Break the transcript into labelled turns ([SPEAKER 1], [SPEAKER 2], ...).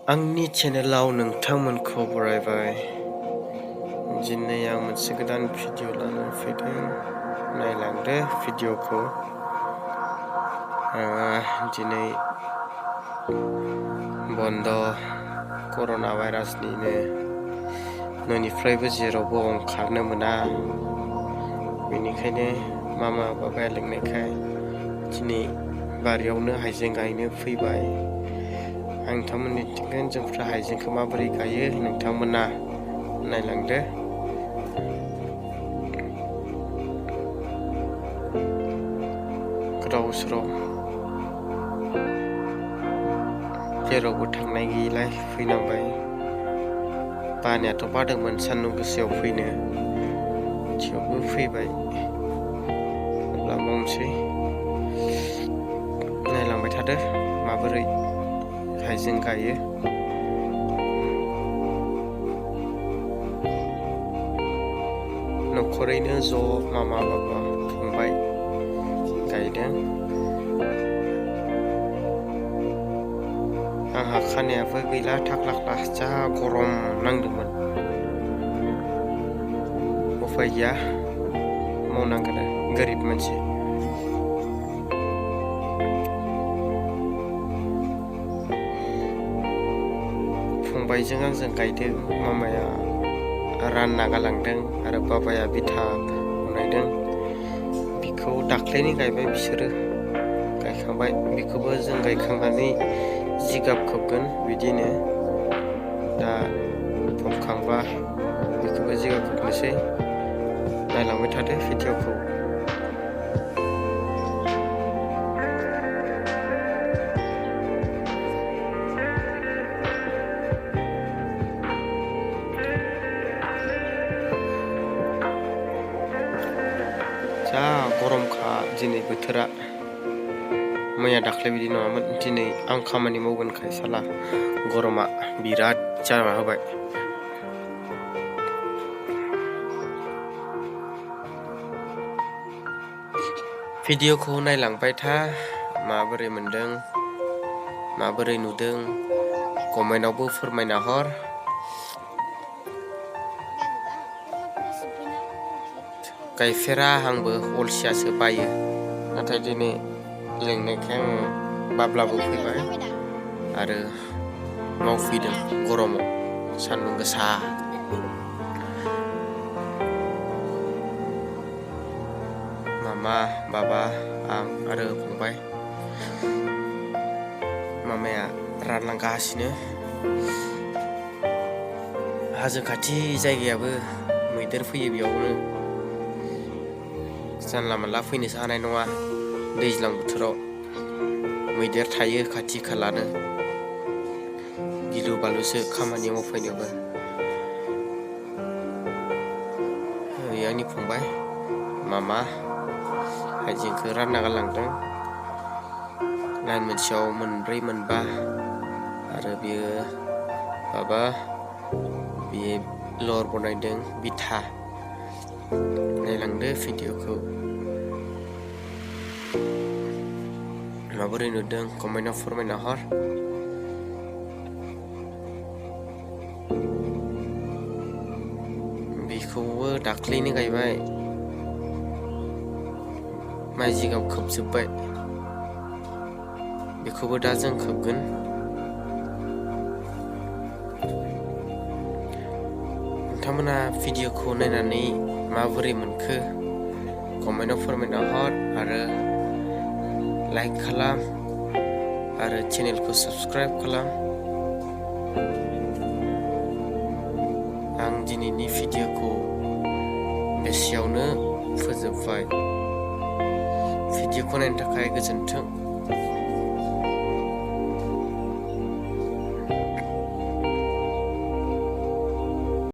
[SPEAKER 1] आंनि चेनेलाव नोंथांमोनखौ बरायबाय। दिनै आं मोनसे गोदान भिडिअ लानानै फैदों। नायलांदो भिडिअखौ। दिनै बन्द कर'ना भाइरासनिनो न'निफ्रायबो जेरावबो ओंखारनो मोना। बेनिखायनो मामा बाबाया लिंनायखाय दिनै बारियावनो हाइजें गायनो फैबाय। आं नोंथांमोननिथिं जोंफ्रा हाइजेंखौ माबोरै गायो नोंथांमोना नायलांदो। गोदाव सोराव जेरावबो थांनाय गैयिलाय फैनांबाय। बानायाथ' बादोंमोन सान्दुं गोसायाव फैनो, थेवबो फैबाय। अब्ला मावनोसै, नायलांबाय थादो माबोरै हाइजें गायो। न'खरैनो ज' मामा बाबा फंबाय गायदों। आंहा खानायाबो गैला, थाख्लाख्ला जा गरम नांदोंमोन। उफाय गैया, मावनांगोन, गोरिब मानसि। फंबायजों आंजों गायदों। मामाया रानना गालांदों आरो बाबाया बिथा बनायदों। बिखौ दाख्लैनो गायबाय बिसोरो, गायखांबाय। बिखौबो जों गायखांनानै जिगाब खोबगोन। बिदिनो दा फबखांबा बेखौबो जिगाब खोबनोसै। नायलांबाय थादो भिडिअखौ। जा गरमखा दिनै बोथोरा। मैया दाख्लै बिदि नङामोन। दिनै आं खामानि मावगोनखाय साला गरमा बिराद जाना होबाय। भिडिअखौ नायलांबाय था, माबोरै मोनदों, माबोरै नुदों, कमेन्टआवबो फोरमायना हर। गायफेरा आंबो, अलसियासो, बायो। नाथाय दिनै लिंनायखाय आं बाब्लाबो फैबाय आरो मावफैदों गरमाव, सान्दुं गोसा। मामा बाबा आं आरो फंबाय। मामाया रानलांगासिनो। हाजो खाथि जायगायाबो, मैदेर फैयो बेयावनो। जानला मोनला फैनोसो हानाय नङा। दैज्लां बोथोराव मैदेर थायो खाथि खालानो। गिलु बालुसो खामानि मावफैनोबो। आंनि फंबाय मामा हाइजेंखौ रानना गालांदों। लाइन मोनसेयाव मोनब्रै मोनबा। आरो बियो बाबा, बियो लर बनायदों, बिथा। नायलांदो भिडिअखौ। माबोरै नुदों कमेन्टआव फोरमायना हर। बेखौबो दाख्लैनो गायबाय। माइ जिगाब खोबजोब्बाय। बेखौबो दा जों खोबगोन। नोंथांमोना भिडिअखौ नायनानै माबोरै मोनखो कमेन्टआव फोरमायना हर आरो लाइक खालाम आरो चेनेलखौ साबस्क्राइब खालाम। आं दिनैनि भिडिअखौ बेसेयावनो फोजोबबाय। भिडिअखौ नायनो थाखाय गोजोन्थों।